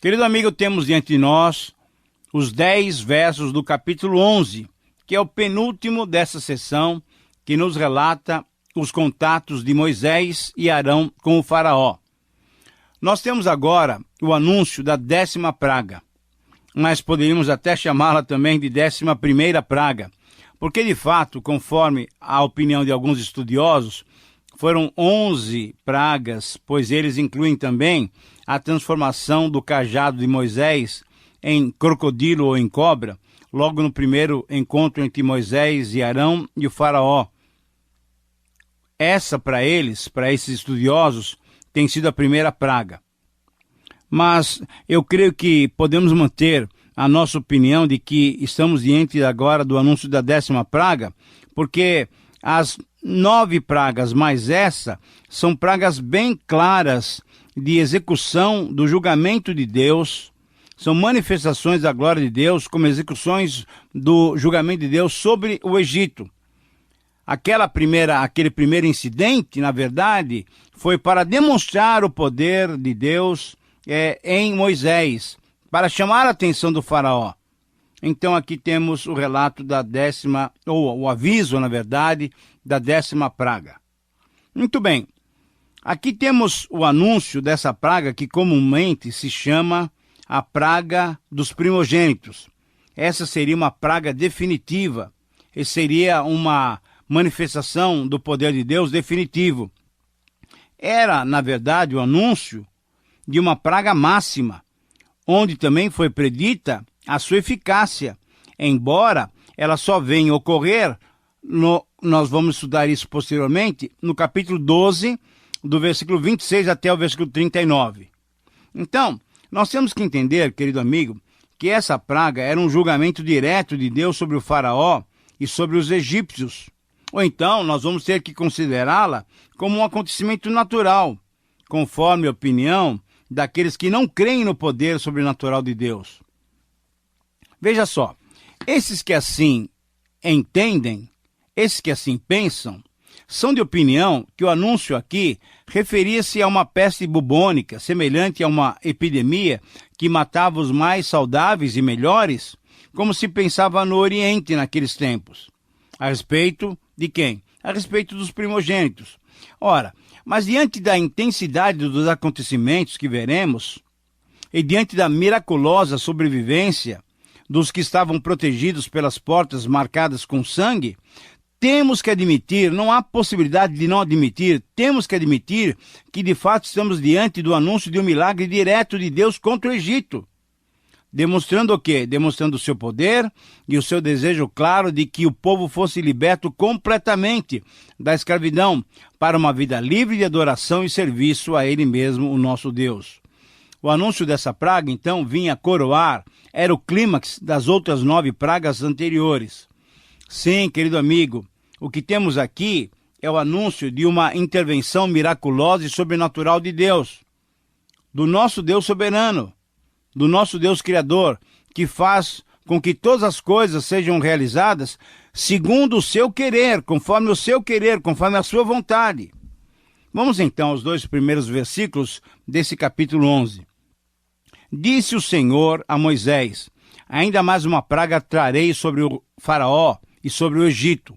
Querido amigo, temos diante de nós os 10 versos do capítulo 11, que é o penúltimo dessa sessão, que nos relata os contatos de Moisés e Arão com o faraó. Nós temos agora o anúncio da 10ª praga, mas poderíamos até chamá-la também de 11ª praga, porque de fato, conforme a opinião de alguns estudiosos, foram 11 pragas, pois eles incluem também a transformação do cajado de Moisés em crocodilo ou em cobra, logo no primeiro encontro entre Moisés e Arão e o faraó. Essa, para eles, para esses estudiosos, tem sido a primeira praga. Mas eu creio que podemos manter a nossa opinião de que estamos diante agora do anúncio da 10ª praga, porque as 9 pragas mais essa são pragas bem claras de execução do julgamento de Deus, são manifestações da glória de Deus como execuções do julgamento de Deus sobre o Egito. Aquele primeiro incidente, na verdade, foi para demonstrar o poder de Deus em Moisés, para chamar a atenção do faraó. Então aqui temos o relato da 10ª, ou o aviso, na verdade, da 10ª praga. Muito bem, aqui temos o anúncio dessa praga que comumente se chama a praga dos primogênitos. Essa seria uma praga definitiva, e seria uma manifestação do poder de Deus definitivo. Era, na verdade, o anúncio de uma praga máxima, onde também foi predita a sua eficácia, embora ela só venha ocorrer, nós vamos estudar isso posteriormente, no capítulo 12, do versículo 26 até o versículo 39. Então, nós temos que entender, querido amigo, que essa praga era um julgamento direto de Deus sobre o faraó e sobre os egípcios. Ou então, nós vamos ter que considerá-la como um acontecimento natural, conforme a opinião daqueles que não creem no poder sobrenatural de Deus. Veja só, esses que assim entendem, esses que assim pensam, são de opinião que o anúncio aqui referia-se a uma peste bubônica, semelhante a uma epidemia que matava os mais saudáveis e melhores, como se pensava no Oriente naqueles tempos. A respeito de quem? A respeito dos primogênitos. Ora, mas diante da intensidade dos acontecimentos que veremos, e diante da miraculosa sobrevivência dos que estavam protegidos pelas portas marcadas com sangue, temos que admitir, não há possibilidade de não admitir, temos que admitir que de fato estamos diante do anúncio de um milagre direto de Deus contra o Egito. Demonstrando o quê? Demonstrando o seu poder e o seu desejo claro de que o povo fosse liberto completamente da escravidão para uma vida livre de adoração e serviço a Ele mesmo, o nosso Deus. O anúncio dessa praga, então, vinha coroar, era o clímax das outras 9 pragas anteriores. Sim, querido amigo, o que temos aqui é o anúncio de uma intervenção miraculosa e sobrenatural de Deus, do nosso Deus soberano, do nosso Deus Criador, que faz com que todas as coisas sejam realizadas segundo o seu querer, conforme a sua vontade. Vamos então aos 2 primeiros versículos desse capítulo 11. Disse o Senhor a Moisés: ainda mais uma praga trarei sobre o faraó e sobre o Egito.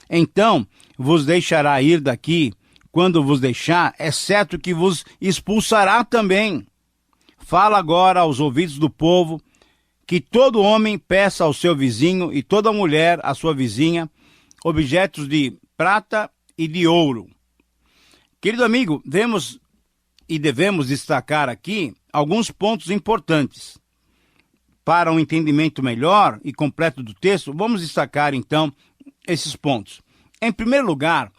Então vos deixará ir daqui. Quando vos deixar, é certo que vos expulsará também. Fala agora aos ouvidos do povo que todo homem peça ao seu vizinho e toda mulher à sua vizinha objetos de prata e de ouro. Querido amigo, vemos e devemos destacar aqui alguns pontos importantes. Para um entendimento melhor e completo do texto, vamos destacar então esses pontos. Em primeiro lugar,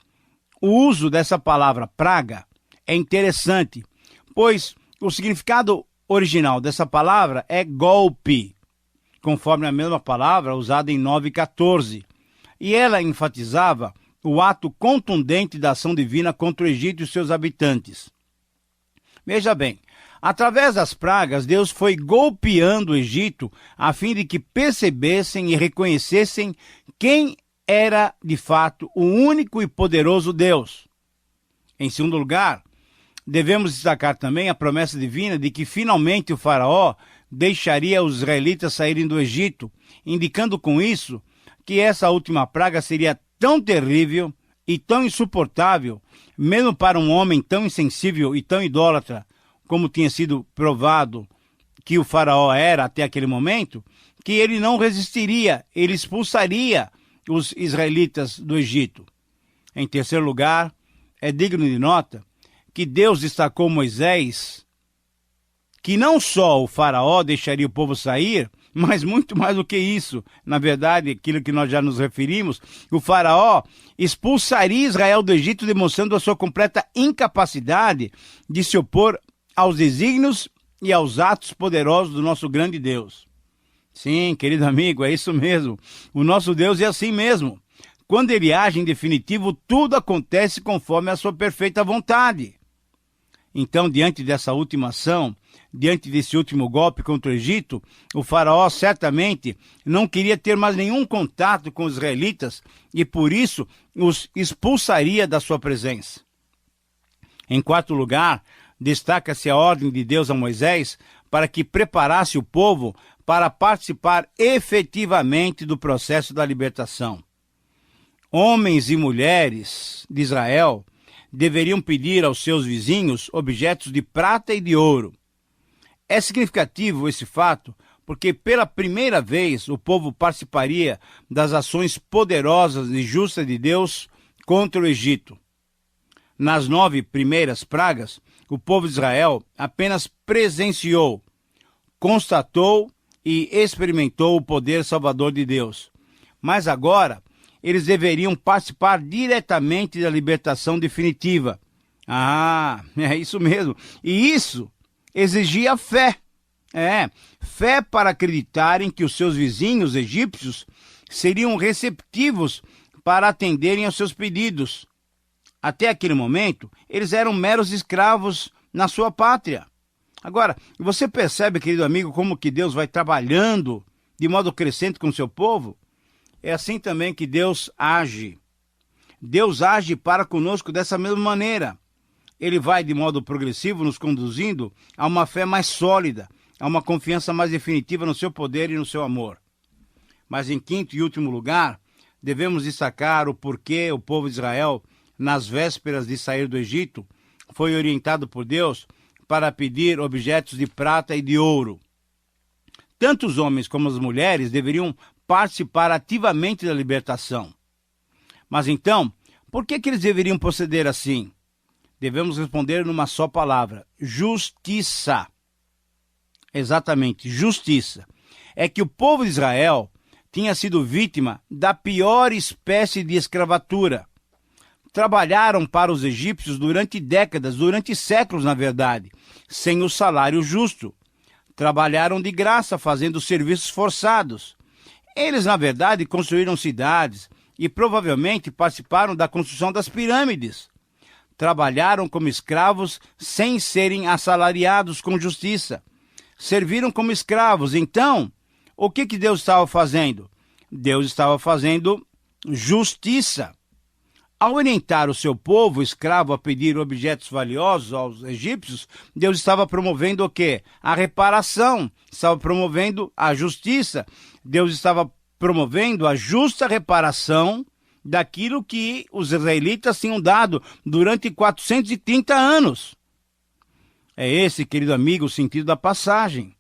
o uso dessa palavra praga é interessante, pois o significado original dessa palavra é golpe, conforme a mesma palavra usada em 9:14. E ela enfatizava o ato contundente da ação divina contra o Egito e os seus habitantes. Veja bem, através das pragas, Deus foi golpeando o Egito a fim de que percebessem e reconhecessem quem era, de fato, o único e poderoso Deus. Em segundo lugar, devemos destacar também a promessa divina de que finalmente o faraó deixaria os israelitas saírem do Egito, indicando com isso que essa última praga seria tão terrível e tão insuportável, mesmo para um homem tão insensível e tão idólatra, como tinha sido provado que o faraó era até aquele momento, que ele não resistiria, ele expulsaria os israelitas do Egito. Em terceiro lugar, é digno de nota que Deus destacou Moisés, que não só o faraó deixaria o povo sair, mas muito mais do que isso. Na verdade, aquilo que nós já nos referimos, o faraó expulsaria Israel do Egito, demonstrando a sua completa incapacidade de se opor aos desígnios e aos atos poderosos do nosso grande Deus. Sim, querido amigo, é isso mesmo. O nosso Deus é assim mesmo. Quando ele age em definitivo, tudo acontece conforme a sua perfeita vontade. Então, diante dessa última ação, diante desse último golpe contra o Egito, o faraó certamente não queria ter mais nenhum contato com os israelitas e por isso os expulsaria da sua presença. Em quarto lugar, destaca-se a ordem de Deus a Moisés para que preparasse o povo para participar efetivamente do processo da libertação. Homens e mulheres de Israel deveriam pedir aos seus vizinhos objetos de prata e de ouro. É significativo esse fato porque pela primeira vez o povo participaria das ações poderosas e justas de Deus contra o Egito. Nas 9 primeiras pragas, o povo de Israel apenas presenciou, constatou e experimentou o poder salvador de Deus. Mas agora, eles deveriam participar diretamente da libertação definitiva. Ah, é isso mesmo. E isso exigia fé. Fé para acreditarem que os seus vizinhos egípcios seriam receptivos para atenderem aos seus pedidos. Até aquele momento, eles eram meros escravos na sua pátria. Agora, você percebe, querido amigo, como que Deus vai trabalhando de modo crescente com o seu povo? É assim também que Deus age. Deus age para conosco dessa mesma maneira. Ele vai de modo progressivo nos conduzindo a uma fé mais sólida, a uma confiança mais definitiva no seu poder e no seu amor. Mas em quinto e último lugar, devemos destacar o porquê o povo de Israel, nas vésperas de sair do Egito, foi orientado por Deus para pedir objetos de prata e de ouro. Tanto os homens como as mulheres deveriam participar ativamente da libertação. Mas então, por que eles deveriam proceder assim? Devemos responder numa só palavra: justiça. Exatamente, justiça. É que o povo de Israel tinha sido vítima da pior espécie de escravatura. Trabalharam para os egípcios durante décadas, durante séculos, na verdade, sem o salário justo. Trabalharam de graça, fazendo serviços forçados. Eles, na verdade, construíram cidades e provavelmente participaram da construção das pirâmides. Trabalharam como escravos sem serem assalariados com justiça. Serviram como escravos. Então, o que Deus estava fazendo? Deus estava fazendo justiça. Ao orientar o seu povo escravo a pedir objetos valiosos aos egípcios, Deus estava promovendo o quê? A reparação, estava promovendo a justiça. Deus estava promovendo a justa reparação daquilo que os israelitas tinham dado durante 430 anos. É esse, querido amigo, o sentido da passagem.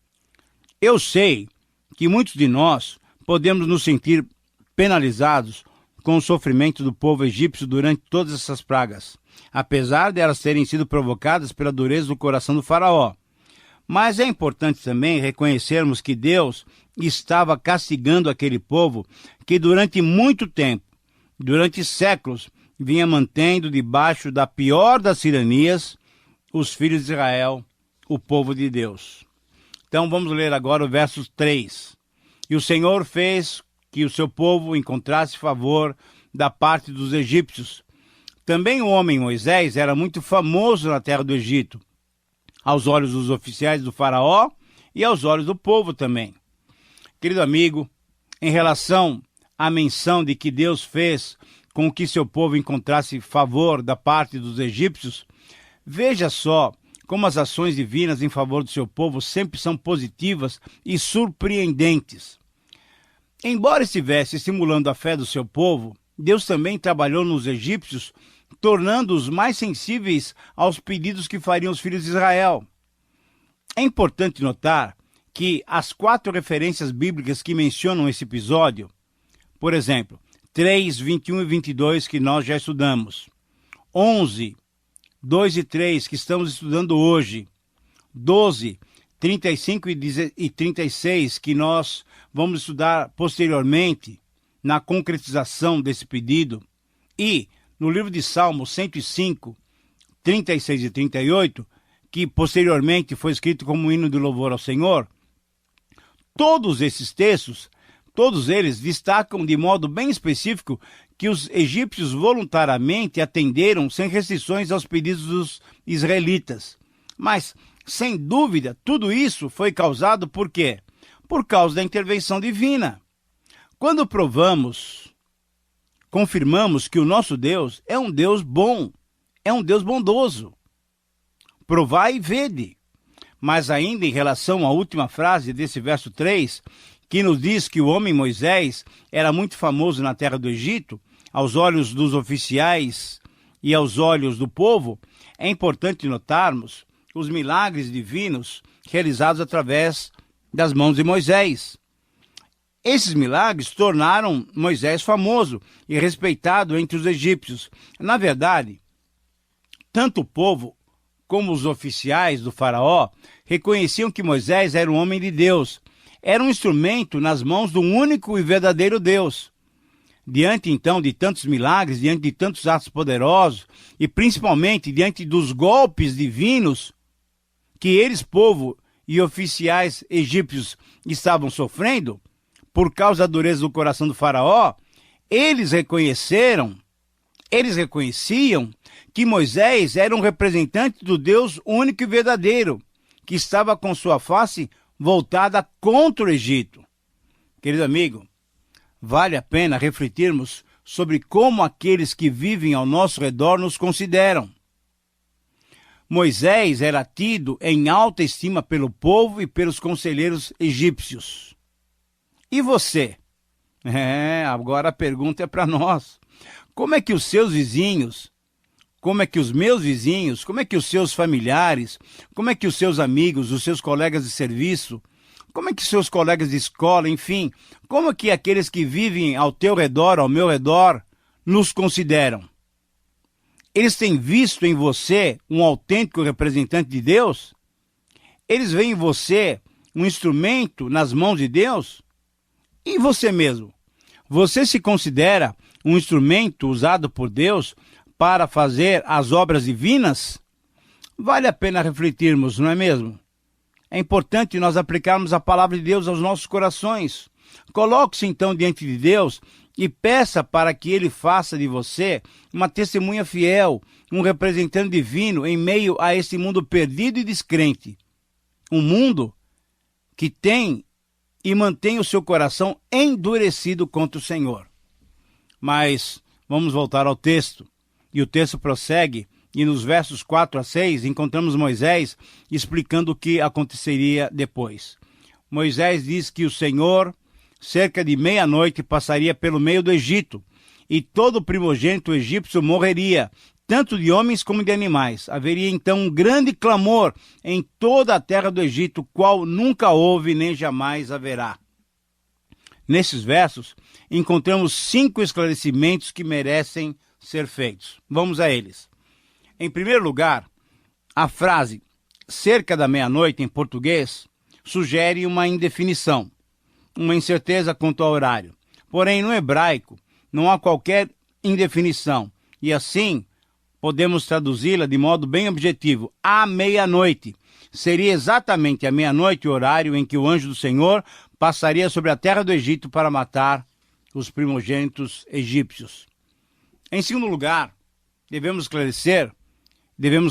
Eu sei que muitos de nós podemos nos sentir penalizados com o sofrimento do povo egípcio durante todas essas pragas, apesar de elas terem sido provocadas pela dureza do coração do faraó. Mas é importante também reconhecermos que Deus estava castigando aquele povo que durante muito tempo, durante séculos, vinha mantendo debaixo da pior das tiranias os filhos de Israel, o povo de Deus. Então vamos ler agora o verso 3. E o Senhor fez que o seu povo encontrasse favor da parte dos egípcios. Também o homem Moisés era muito famoso na terra do Egito, aos olhos dos oficiais do faraó e aos olhos do povo também. Querido amigo, em relação à menção de que Deus fez com que seu povo encontrasse favor da parte dos egípcios, Veja só como as ações divinas em favor do seu povo sempre são positivas e surpreendentes. Embora estivesse estimulando a fé do seu povo, Deus também trabalhou nos egípcios, tornando-os mais sensíveis aos pedidos que fariam os filhos de Israel. É importante notar que as 4 referências bíblicas que mencionam esse episódio, por exemplo, 3, 21 e 22, que nós já estudamos, 11, 2 e 3, que estamos estudando hoje, 12, 35 e 36, que nós vamos estudar posteriormente na concretização desse pedido, e no livro de Salmos 105, 36 e 38, que posteriormente foi escrito como hino de louvor ao Senhor, todos esses textos, todos eles destacam de modo bem específico que os egípcios voluntariamente atenderam sem restrições aos pedidos dos israelitas. Mas, sem dúvida, tudo isso foi causado por quê? Por causa da intervenção divina. Quando confirmamos que o nosso Deus é um Deus bom, é um Deus bondoso. Provai e vede. Mas ainda em relação à última frase desse verso 3, que nos diz que o homem Moisés era muito famoso na terra do Egito, aos olhos dos oficiais e aos olhos do povo, é importante notarmos os milagres divinos realizados através das mãos de Moisés. Esses milagres tornaram Moisés famoso e respeitado entre os egípcios. Na verdade, tanto o povo como os oficiais do faraó reconheciam que Moisés era um homem de Deus, era um instrumento nas mãos do único e verdadeiro Deus. Diante, então, de tantos milagres, diante de tantos atos poderosos e principalmente diante dos golpes divinos que eles, povo e oficiais egípcios, estavam sofrendo, por causa da dureza do coração do faraó, eles reconheciam que Moisés era um representante do Deus único e verdadeiro, que estava com sua face voltada contra o Egito. Querido amigo, vale a pena refletirmos sobre como aqueles que vivem ao nosso redor nos consideram. Moisés era tido em alta estima pelo povo e pelos conselheiros egípcios. E você? Agora a pergunta é para nós. Como é que os seus vizinhos, como é que os meus vizinhos, como é que os seus familiares, como é que os seus amigos, os seus colegas de serviço, como é que os seus colegas de escola, enfim, como é que aqueles que vivem ao teu redor, ao meu redor, nos consideram? Eles têm visto em você um autêntico representante de Deus? Eles veem em você um instrumento nas mãos de Deus? E você mesmo? Você se considera um instrumento usado por Deus para fazer as obras divinas? Vale a pena refletirmos, não é mesmo? É importante nós aplicarmos a palavra de Deus aos nossos corações. Coloque-se então diante de Deus e peça para que Ele faça de você uma testemunha fiel, um representante divino em meio a esse mundo perdido e descrente. Um mundo que tem e mantém o seu coração endurecido contra o Senhor. Mas vamos voltar ao texto. E o texto prossegue, e nos versos 4 a 6 encontramos Moisés explicando o que aconteceria depois. Moisés diz que o Senhor, cerca de meia-noite, passaria pelo meio do Egito, e todo primogênito egípcio morreria, tanto de homens como de animais. Haveria então um grande clamor em toda a terra do Egito, qual nunca houve nem jamais haverá. Nesses versos, encontramos 5 esclarecimentos que merecem ser feitos. Vamos a eles. Em primeiro lugar, a frase cerca da meia-noite em português sugere uma indefinição, uma incerteza quanto ao horário. Porém, no hebraico, não há qualquer indefinição, e assim podemos traduzi-la de modo bem objetivo. À meia-noite. Seria exatamente à meia-noite o horário em que o anjo do Senhor passaria sobre a terra do Egito para matar os primogênitos egípcios. Em segundo lugar, devemos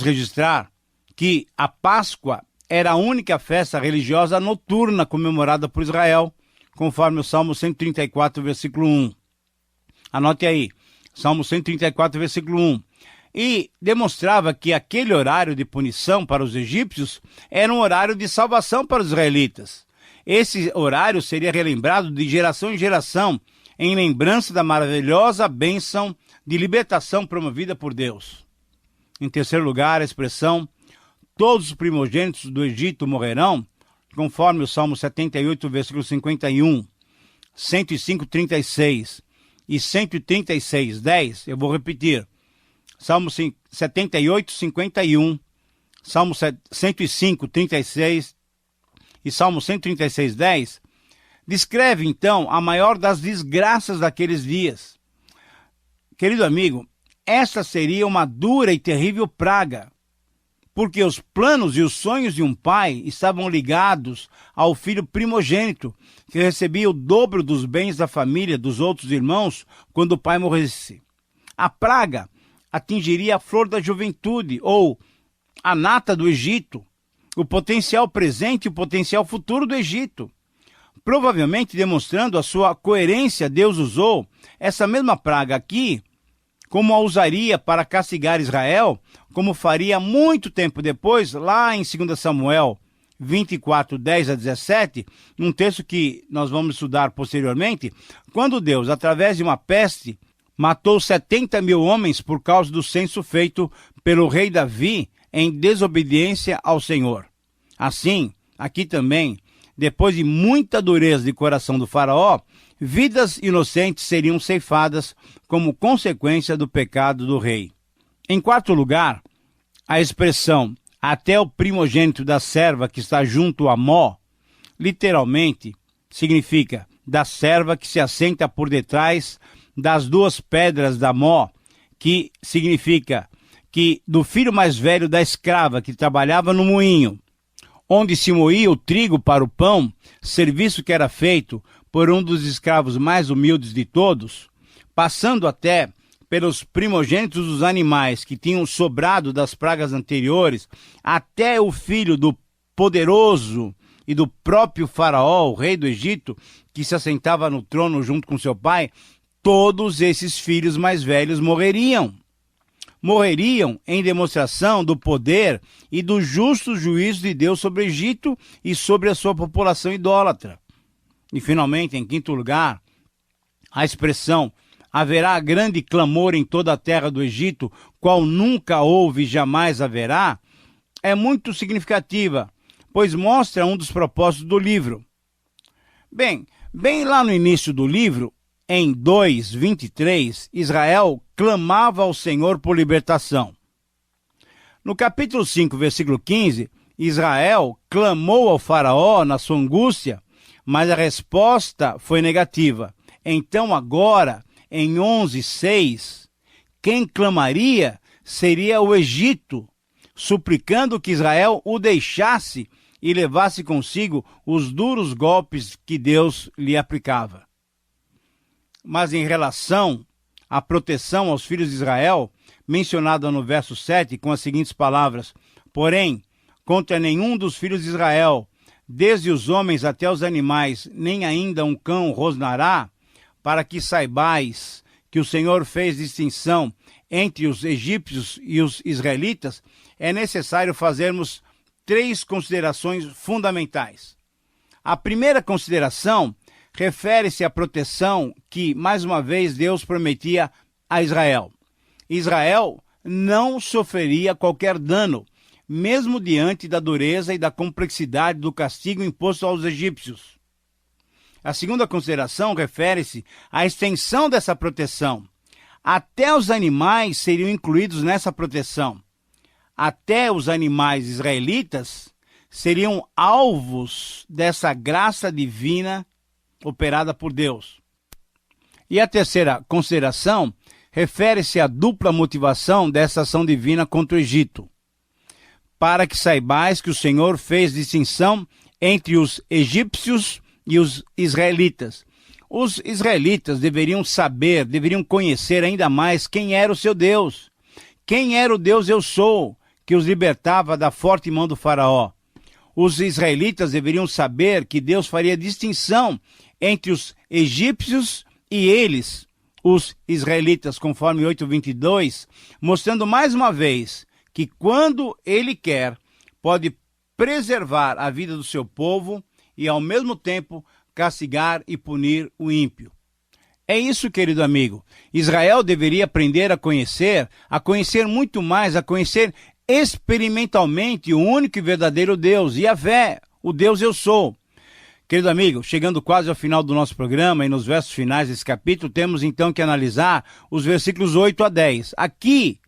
registrar que a Páscoa era a única festa religiosa noturna comemorada por Israel, conforme o Salmo 134, versículo 1. Anote aí, Salmo 134, versículo 1. e demonstrava que aquele horário de punição para os egípcios era um horário de salvação para os israelitas. Esse horário seria relembrado de geração em geração, em lembrança da maravilhosa bênção de libertação promovida por Deus. Em terceiro lugar, a expressão todos os primogênitos do Egito morrerão, conforme o Salmo 78, versículo 51, 105, 36 e 136, 10, eu vou repetir. Salmo 78, 51, Salmo 105, 36 e Salmo 136, 10, descreve, então, a maior das desgraças daqueles dias. Querido amigo, esta seria uma dura e terrível praga, porque os planos e os sonhos de um pai estavam ligados ao filho primogênito, que recebia o dobro dos bens da família dos outros irmãos quando o pai morresse. A praga atingiria a flor da juventude, ou a nata do Egito, o potencial presente e o potencial futuro do Egito. Provavelmente demonstrando a sua coerência, Deus usou essa mesma praga aqui, como a usaria para castigar Israel, como faria muito tempo depois, lá em 2 Samuel 24, 10 a 17, um texto que nós vamos estudar posteriormente, quando Deus, através de uma peste, matou 70 mil homens por causa do censo feito pelo rei Davi em desobediência ao Senhor. Assim, aqui também, depois de muita dureza de coração do faraó, vidas inocentes seriam ceifadas como consequência do pecado do rei. Em quarto lugar, a expressão até o primogênito da serva que está junto a Mó, literalmente significa da serva que se assenta por detrás das duas pedras da Mó, que significa que do filho mais velho da escrava que trabalhava no moinho, onde se moía o trigo para o pão, serviço que era feito por um dos escravos mais humildes de todos, passando até pelos primogênitos dos animais que tinham sobrado das pragas anteriores, até o filho do poderoso e do próprio faraó, o rei do Egito, que se assentava no trono junto com seu pai, todos esses filhos mais velhos morreriam. Morreriam em demonstração do poder e do justo juízo de Deus sobre o Egito e sobre a sua população idólatra. E, finalmente, em quinto lugar, a expressão haverá grande clamor em toda a terra do Egito, qual nunca houve e jamais haverá, é muito significativa, pois mostra um dos propósitos do livro. Bem lá no início do livro, em 2:23, Israel clamava ao Senhor por libertação. No capítulo 5, versículo 15, Israel clamou ao faraó na sua angústia, mas a resposta foi negativa. Então agora, em 11:6, quem clamaria seria o Egito, suplicando que Israel o deixasse e levasse consigo os duros golpes que Deus lhe aplicava. Mas em relação à proteção aos filhos de Israel, mencionada no verso 7, com as seguintes palavras: porém, contra nenhum dos filhos de Israel, desde os homens até os animais, nem ainda um cão rosnará, para que saibais que o Senhor fez distinção entre os egípcios e os israelitas, é necessário fazermos 3 considerações fundamentais. A primeira consideração refere-se à proteção que, mais uma vez, Deus prometia a Israel. Israel não sofreria qualquer dano, mesmo diante da dureza e da complexidade do castigo imposto aos egípcios. A segunda consideração refere-se à extensão dessa proteção. Até os animais seriam incluídos nessa proteção. Até os animais israelitas seriam alvos dessa graça divina operada por Deus. E a terceira consideração refere-se à dupla motivação dessa ação divina contra o Egito. Para que saibais que o Senhor fez distinção entre os egípcios e os israelitas. Os israelitas deveriam saber, deveriam conhecer ainda mais quem era o seu Deus. Quem era o Deus eu sou, que os libertava da forte mão do faraó. Os israelitas deveriam saber que Deus faria distinção entre os egípcios e eles, os israelitas, conforme 8:22, mostrando mais uma vez que quando ele quer, pode preservar a vida do seu povo e, ao mesmo tempo, castigar e punir o ímpio. É isso, querido amigo. Israel deveria aprender a conhecer muito mais, a conhecer experimentalmente o único e verdadeiro Deus, Yahvé, o Deus eu sou. Querido amigo, chegando quase ao final do nosso programa e nos versos finais desse capítulo, temos então que analisar os versículos 8 a 10. Aqui,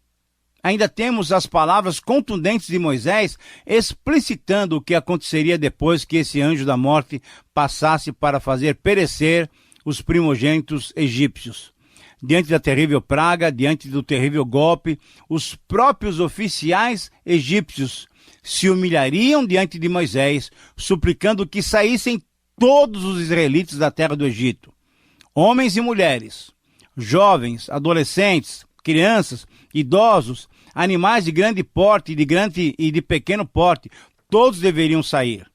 ainda temos as palavras contundentes de Moisés explicitando o que aconteceria depois que esse anjo da morte passasse para fazer perecer os primogênitos egípcios. Diante da terrível praga, diante do terrível golpe, os próprios oficiais egípcios se humilhariam diante de Moisés, suplicando que saíssem todos os israelitas da terra do Egito. Homens e mulheres, jovens, adolescentes, crianças, idosos, animais de grande porte e de pequeno porte, todos deveriam sair.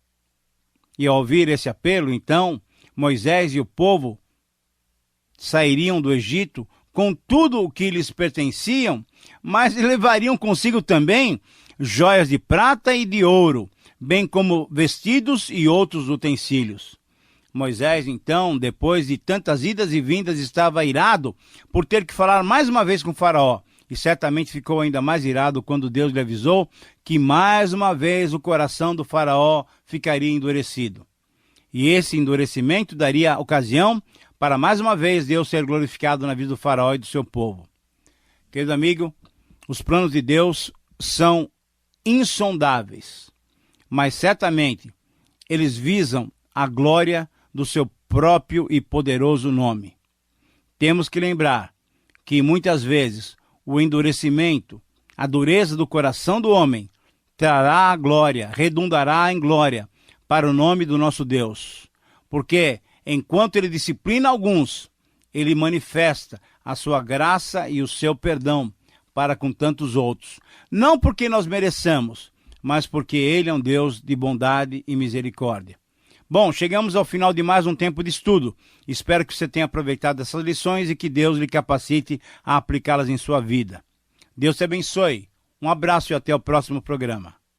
E ao ouvir esse apelo, então, Moisés e o povo sairiam do Egito com tudo o que lhes pertenciam, mas levariam consigo também joias de prata e de ouro, bem como vestidos e outros utensílios. Moisés, então, depois de tantas idas e vindas, estava irado por ter que falar mais uma vez com Faraó, e certamente ficou ainda mais irado quando Deus lhe avisou que mais uma vez o coração do Faraó ficaria endurecido. E esse endurecimento daria ocasião para mais uma vez Deus ser glorificado na vida do Faraó e do seu povo. Querido amigo, os planos de Deus são insondáveis, mas certamente eles visam a glória do seu próprio e poderoso nome. Temos que lembrar que muitas vezes o endurecimento, a dureza do coração do homem, trará a glória, redundará em glória para o nome do nosso Deus. Porque enquanto ele disciplina alguns, ele manifesta a sua graça e o seu perdão para com tantos outros. Não porque nós mereçamos, mas porque ele é um Deus de bondade e misericórdia. Bom, chegamos ao final de mais um tempo de estudo. Espero que você tenha aproveitado essas lições e que Deus lhe capacite a aplicá-las em sua vida. Deus te abençoe. Um abraço e até o próximo programa.